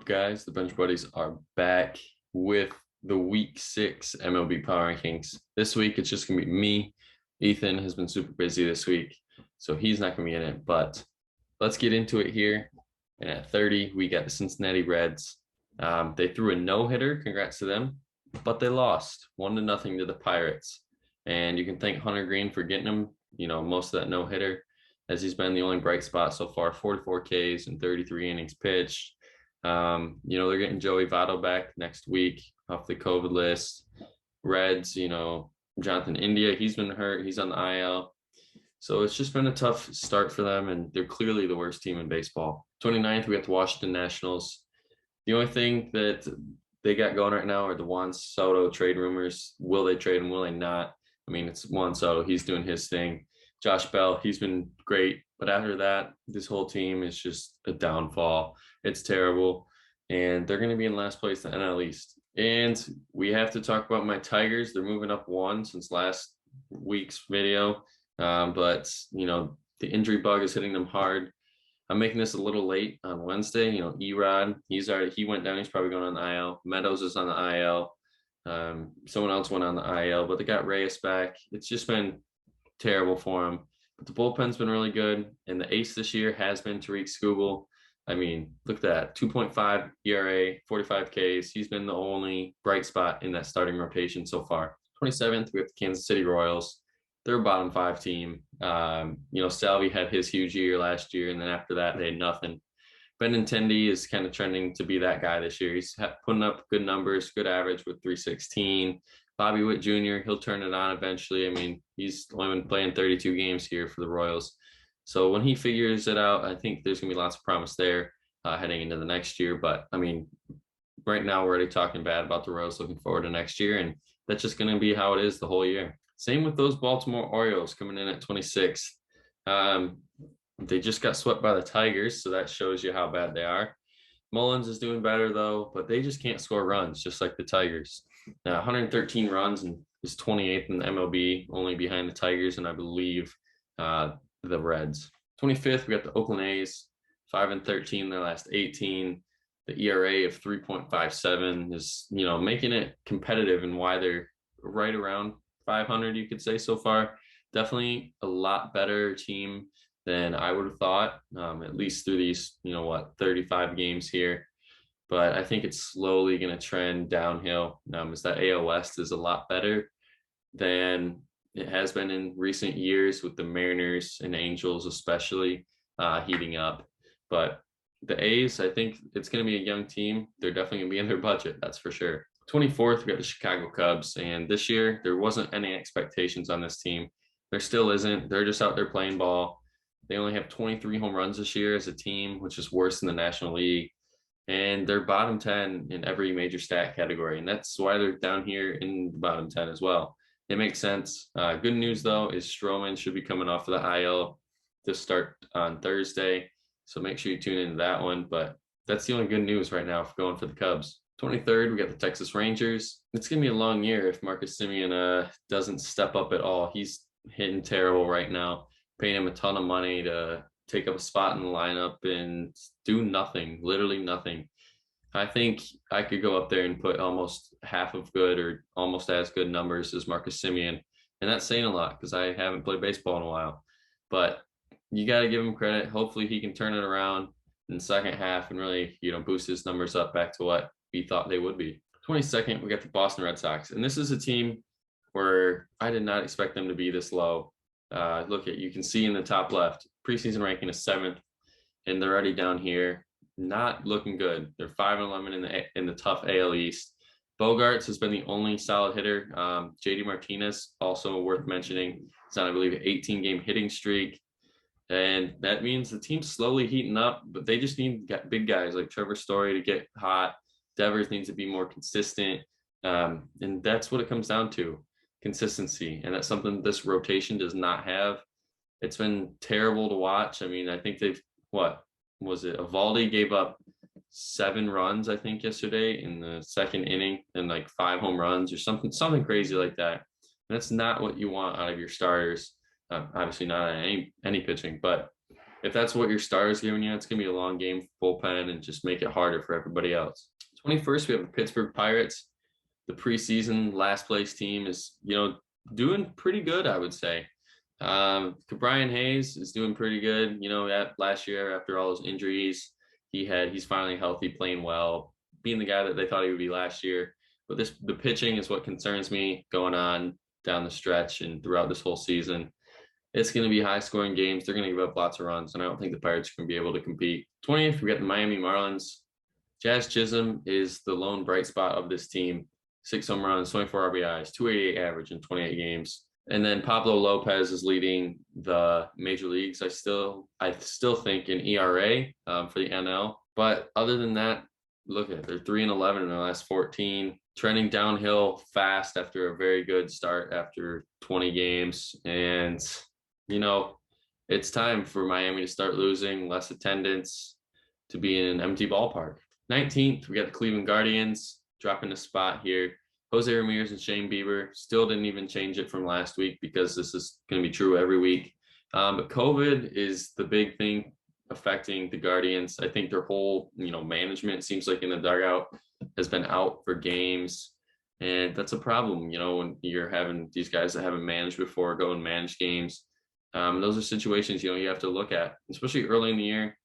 guys? The Bench Buddies are back with the Week 6 MLB Power Rankings. This week, it's just going to be me. Ethan has been super busy this week, so he's not going to be in it. But let's get into it here. And at 30, we got the Cincinnati Reds. They threw a no-hitter. Congrats to them. But they lost 1-0 to the Pirates. And you can thank Hunter Green for getting them, most of that no-hitter, as he's been the only bright spot so far. 44 Ks and 33 innings pitched. They're getting Joey Votto back next week off the COVID list. Reds, Jonathan India, he's been hurt. He's on the IL. So it's just been a tough start for them, and they're clearly the worst team in baseball. 29th, we got the Washington Nationals. The only thing that they got going right now are the Juan Soto trade rumors. Will they trade him? Will they not? I mean, it's Juan Soto. He's doing his thing. Josh Bell, he's been great. But after that, this whole team is just a downfall. It's terrible. And they're going to be in last place in the NL East. And we have to talk about my Tigers. They're moving up one since last week's video. But the injury bug is hitting them hard. I'm making this a little late on Wednesday. Erod, he went down. He's probably going on the IL. Meadows is on the IL. Someone else went on the IL, but they got Reyes back. It's just been terrible for him. But the bullpen's been really good, and the ace this year has been Tariq Skubal. I mean, look at that, 2.5 ERA, 45 Ks. He's been the only bright spot in that starting rotation so far. 27th, we have the Kansas City Royals. They're a bottom 5 team. Salvi had his huge year last year, and then after that, they had nothing. Benintendi is kind of trending to be that guy this year. He's putting up good numbers, good average with 316. Bobby Witt Jr., he'll turn it on eventually. I mean, he's only been playing 32 games here for the Royals. So when he figures it out, I think there's going to be lots of promise there heading into the next year. But, I mean, right now we're already talking bad about the Royals, looking forward to next year. And that's just going to be how it is the whole year. Same with those Baltimore Orioles coming in at 26th. They just got swept by the Tigers, so that shows you how bad they are. Mullins is doing better, though, but they just can't score runs, just like the Tigers. 113 runs and is 28th in the MLB, only behind the Tigers and I believe the Reds. 25th, we got the Oakland A's, 5-13 in their last 18. The ERA of 3.57 is, making it competitive and why they're right around 500, you could say so far. Definitely a lot better team than I would have thought, at least through these, 35 games here. But I think it's slowly going to trend downhill as that AL West is a lot better than it has been in recent years with the Mariners and Angels especially heating up. But the A's, I think it's going to be a young team. They're definitely going to be in their budget, that's for sure. 24th, we got the Chicago Cubs. And this year, there wasn't any expectations on this team. There still isn't. They're just out there playing ball. They only have 23 home runs this year as a team, which is worse than the National League. And they're bottom 10 in every major stat category. And that's why they're down here in the bottom 10 as well. It makes sense. Good news, though, is Stroman should be coming off of the IL to start on Thursday. So make sure you tune into that one. But that's the only good news right now for going for the Cubs. 23rd, we got the Texas Rangers. It's going to be a long year if Marcus Semien doesn't step up at all. He's hitting terrible right now, paying him a ton of money to take up a spot in the lineup and do nothing, literally nothing. I think I could go up there and put almost half of good or almost as good numbers as Marcus Semien. And that's saying a lot because I haven't played baseball in a while. But you got to give him credit. Hopefully he can turn it around in the second half and really, boost his numbers up back to what we thought they would be. 22nd, we got the Boston Red Sox. And this is a team where I did not expect them to be this low. You can see in the top left, preseason ranking is 7th, and they're already down here, not looking good. They're 5-11 in the tough AL East. Bogarts has been the only solid hitter. JD Martinez, also worth mentioning, is on, I believe, an 18-game hitting streak. And that means the team's slowly heating up, but they just need big guys like Trevor Story to get hot. Devers needs to be more consistent. And that's what it comes down to. Consistency, and that's something this rotation does not have. It's been terrible to watch. I mean, I think Evaldi gave up 7 runs, I think, yesterday in the second inning and 5 home runs or something crazy like that. And that's not what you want out of your starters. Obviously not any pitching, but if that's what your star is giving you, it's going to be a long game for bullpen and just make it harder for everybody else. 21st, we have the Pittsburgh Pirates. The preseason last place team is, doing pretty good, I would say. Brian Hayes is doing pretty good. Last year after all those injuries, he's finally healthy, playing well, being the guy that they thought he would be last year. But the pitching is what concerns me going on down the stretch and throughout this whole season. It's going to be high scoring games. They're going to give up lots of runs, and I don't think the Pirates are going to be able to compete. 20th, we got the Miami Marlins. Jazz Chisholm is the lone bright spot of this team. 6 home runs, 24 RBIs, 288 average in 28 games. And then Pablo Lopez is leading the major leagues. I still think in ERA for the NL. But other than that, look at it. They're 3-11 in their last 14, trending downhill fast after a very good start after 20 games. And, it's time for Miami to start losing, less attendance, to be in an empty ballpark. 19th, we got the Cleveland Guardians dropping a spot here. Jose Ramirez and Shane Bieber still didn't even change it from last week because this is going to be true every week. But COVID is the big thing affecting the Guardians. I think their whole, management seems like in the dugout has been out for games. And that's a problem, when you're having these guys that haven't managed before go and manage games. Those are situations, you have to look at, especially early in the year.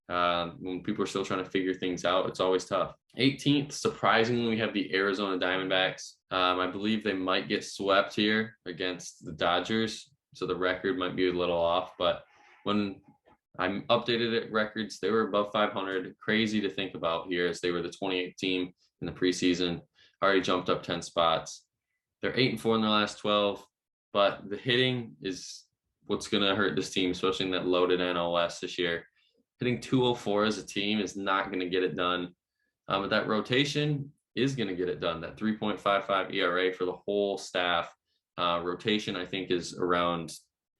When people are still trying to figure things out, it's always tough. 18th, surprisingly, we have the Arizona Diamondbacks. I believe they might get swept here against the Dodgers, so the record might be a little off. But when I updated it records, they were above 500. Crazy to think about here, as they were the 28th team in the preseason, already jumped up 10 spots. They're 8-4 in their last 12, but the hitting is what's going to hurt this team, especially in that loaded NL West this year. Hitting 204 as a team is not going to get it done. But that rotation is going to get it done. That 3.55 ERA for the whole staff. Rotation, I think, is around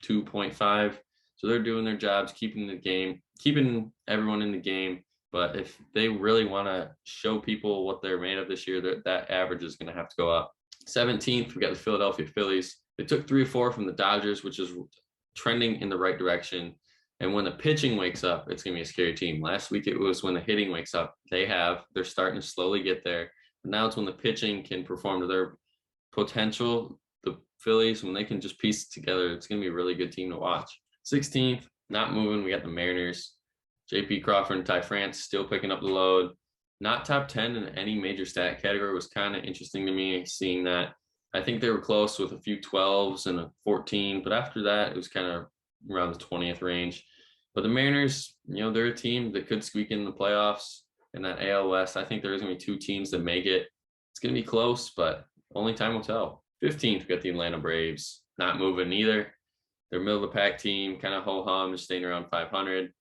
2.5. So they're doing their jobs, keeping everyone in the game. But if they really want to show people what they're made of this year, that average is going to have to go up. 17th, we got the Philadelphia Phillies. They took 3-4 from the Dodgers, which is trending in the right direction. And when the pitching wakes up, it's going to be a scary team. Last week, it was when the hitting wakes up. They're starting to slowly get there. But now it's when the pitching can perform to their potential. The Phillies, when they can just piece it together, it's going to be a really good team to watch. 16th, not moving. We got the Mariners. J.P. Crawford and Ty France still picking up the load. Not top 10 in any major stat category was kind of interesting to me, seeing that. I think they were close with a few 12s and a 14, but after that, it was kind of around the 20th range. But the Mariners, they're a team that could squeak in the playoffs in that AL West. I think there's going to be 2 teams that make it. It's going to be close, but only time will tell. 15th, we got the Atlanta Braves. Not moving either. They're middle of the pack team, kind of ho-hum, just staying around 500.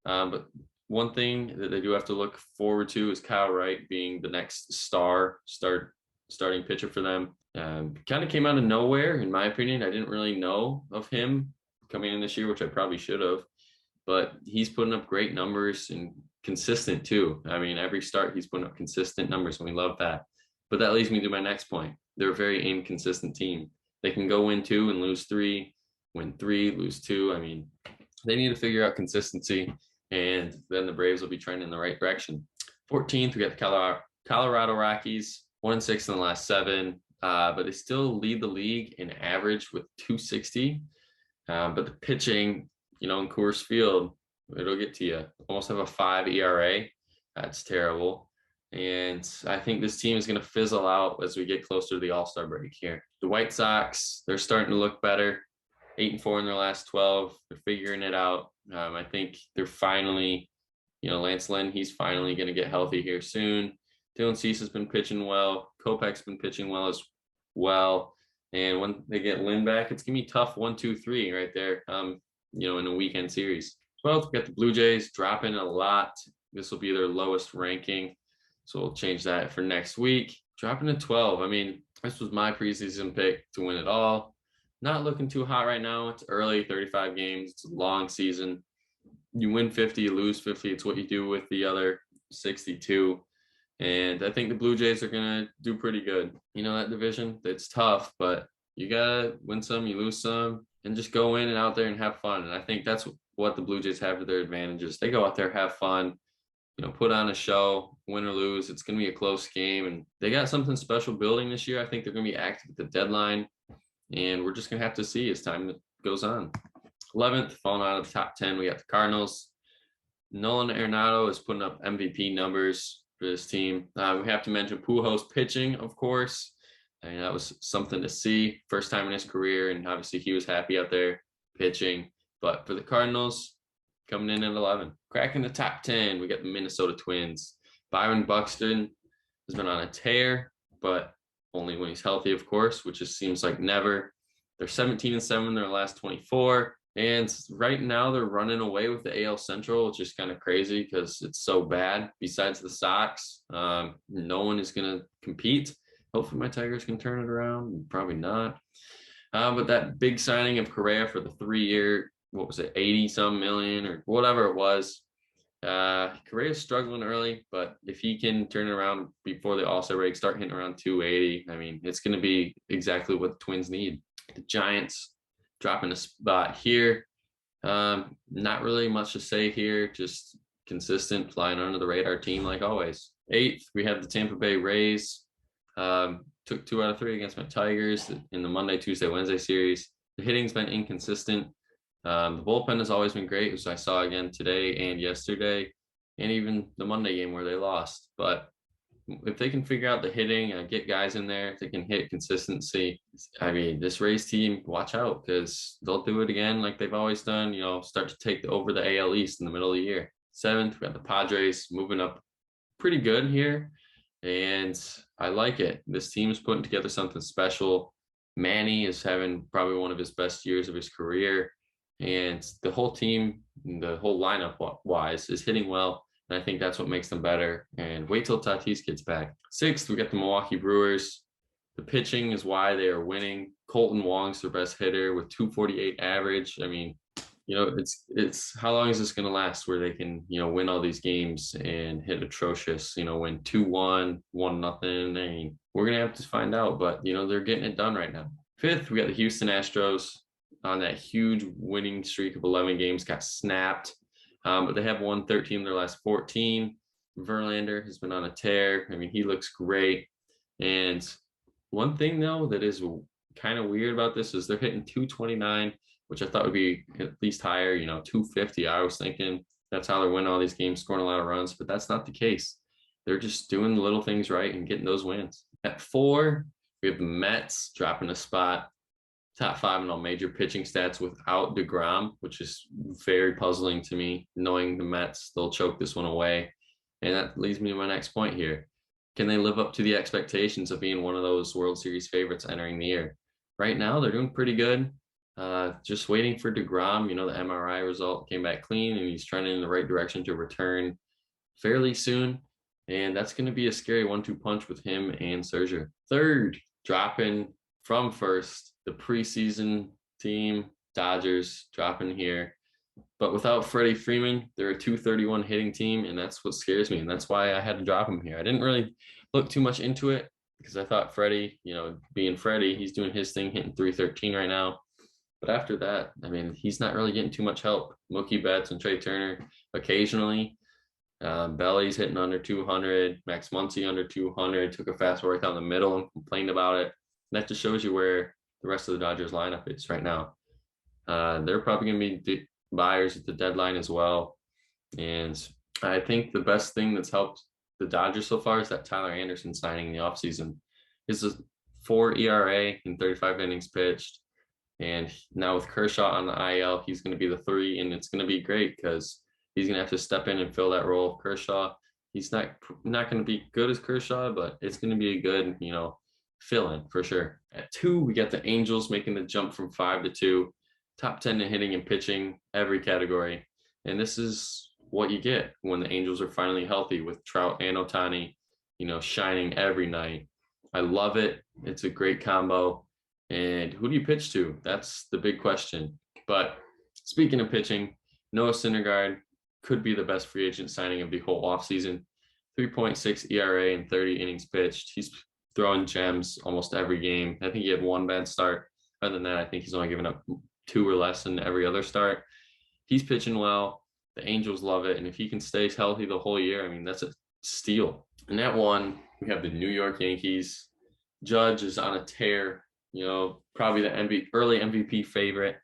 But one thing that they do have to look forward to is Kyle Wright being the next starting pitcher for them. Kind of came out of nowhere, in my opinion. I didn't really know of him coming in this year, which I probably should have. But he's putting up great numbers and consistent too. I mean, every start he's putting up consistent numbers, and we love that. But that leads me to my next point. They're a very inconsistent team. They can go win 2 and lose 3, win 3, lose 2. I mean, they need to figure out consistency, and then the Braves will be trending in the right direction. 14th, we got the Colorado Rockies, 1-6 in the last 7, but they still lead the league in average with 260. But the pitching, in Coors Field, it'll get to you. Almost have a 5 ERA. That's terrible. And I think this team is going to fizzle out as we get closer to the All-Star break here. The White Sox, they're starting to look better. 8-4 in their last 12. They're figuring it out. I think they're finally, Lance Lynn, he's finally going to get healthy here soon. Dylan Cease has been pitching well. Kopech's been pitching well as well. And when they get Lynn back, it's going to be tough 1, 2, 3 right there, in a weekend series. 12th, we got the Blue Jays dropping a lot. This will be their lowest ranking. So we'll change that for next week. Dropping to 12. I mean, this was my preseason pick to win it all. Not looking too hot right now. It's early, 35 games. It's a long season. You win 50, you lose 50. It's what you do with the other 62. And I think the Blue Jays are going to do pretty good. That division, it's tough, but you got to win some, you lose some. and just go in and out there and have fun. And I think that's what the Blue Jays have to their advantages. They go out there, have fun, put on a show, win or lose. It's going to be a close game, and they got something special building this year. I think they're going to be active at the deadline, and we're just going to have to see as time goes on. 11th, falling out of the top 10, we got the Cardinals. Nolan Arenado is putting up MVP numbers for this team. We have to mention Pujols pitching, of course. I mean, that was something to see. First time in his career, and obviously he was happy out there pitching. But for the Cardinals, coming in at 11. Cracking the top 10, we got the Minnesota Twins. Byron Buxton has been on a tear, but only when he's healthy, of course, which just seems like never. They're 17-7 in their last 24. And right now they're running away with the AL Central, which is kind of crazy because it's so bad. Besides the Sox, no one is going to compete. Hopefully my Tigers can turn it around. Probably not. But that big signing of Correa for the 3-year, 80-some million or whatever it was. Correa's struggling early, but if he can turn it around before the All-Star break, start hitting around 280, I mean, it's going to be exactly what the Twins need. The Giants dropping a spot here. Not really much to say here, just consistent, flying under the radar team like always. 8th, we have the Tampa Bay Rays. Took 2 out of 3 against my Tigers in the Monday, Tuesday, Wednesday series. The hitting's been inconsistent. The bullpen has always been great, which I saw again today and yesterday, and even the Monday game where they lost. But if they can figure out the hitting and get guys in there, if they can hit consistency, I mean, this Rays team, watch out because they'll do it again like they've always done, start to take over the AL East in the middle of the year. 7th, we got the Padres moving up pretty good here, and I like it. This team is putting together something special. Manny is having probably one of his best years of his career, and the whole team, the whole lineup wise, is hitting well. And I think that's what makes them better. And wait till Tatis gets back. 6th, we got the Milwaukee Brewers. The pitching is why they are winning. Colton Wong's their best hitter with 248 average. I mean, it's how long is this going to last where they can, win all these games and hit atrocious, win 2-1, 1-0. I mean, we're going to have to find out, but, they're getting it done right now. 5th, we got the Houston Astros on that huge winning streak of 11 games, got snapped. But they have won 13 of their last 14. Verlander has been on a tear. I mean, he looks great. And one thing, though, that is kind of weird about this is they're hitting 229, which I thought would be at least higher, 250. I was thinking that's how they're winning all these games, scoring a lot of runs, but that's not the case. They're just doing the little things right and getting those wins. At 4, we have the Mets dropping a spot. Top 5 in all major pitching stats without DeGrom, which is very puzzling to me, knowing the Mets, they'll choke this one away. And that leads me to my next point here. Can they live up to the expectations of being one of those World Series favorites entering the year? Right now, they're doing pretty good. Just waiting for DeGrom. The MRI result came back clean, and he's trending in the right direction to return fairly soon. And that's going to be a scary 1-2 punch with him and Scherzer. 3rd, dropping from 1st, the preseason team, Dodgers, dropping here. But without Freddie Freeman, they're a 231 hitting team, and that's what scares me. And that's why I had to drop him here. I didn't really look too much into it because I thought Freddie, being Freddie, he's doing his thing, hitting 313 right now. But after that, I mean, he's not really getting too much help. Mookie Betts and Trey Turner occasionally. Belly's hitting under 200. Max Muncy under 200. Took a fastball right down the middle and complained about it. And that just shows you where the rest of the Dodgers lineup is right now. They're probably going to be buyers at the deadline as well. And I think the best thing that's helped the Dodgers so far is that Tyler Anderson signing in the offseason. It's a 4 ERA in 35 innings pitched. And now with Kershaw on the IL, he's going to be the 3, and it's going to be great because he's going to have to step in and fill that role. Kershaw, he's not going to be good as Kershaw, but it's going to be a good, fill-in for sure. At 2, we got the Angels making the jump from 5 to 2. Top 10 in hitting and pitching, every category. And this is what you get when the Angels are finally healthy with Trout and Ohtani, shining every night. I love it. It's a great combo. And who do you pitch to? That's the big question. But speaking of pitching, Noah Syndergaard could be the best free agent signing of the whole offseason. 3.6 ERA and 30 innings pitched. He's throwing gems almost every game. I think he had one bad start. Other than that, I think he's only given up 2 or less in every other start. He's pitching well. The Angels love it. And if he can stay healthy the whole year, I mean, that's a steal. And at 1, we have the New York Yankees. Judge is on a tear, probably the early MVP favorite.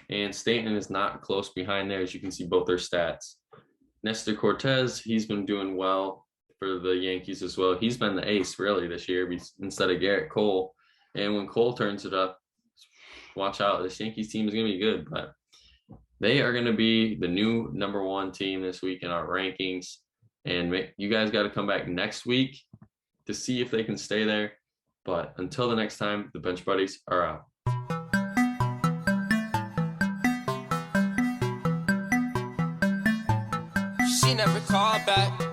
And Stanton is not close behind there, as you can see both their stats. Nestor Cortez, he's been doing well for the Yankees as well. He's been the ace really this year instead of Garrett Cole. And when Cole turns it up, watch out. This Yankees team is going to be good. But they are going to be the new number 1 team this week in our rankings. And you guys got to come back next week to see if they can stay there. But until the next time, the Bench Buddies are out. She never called back.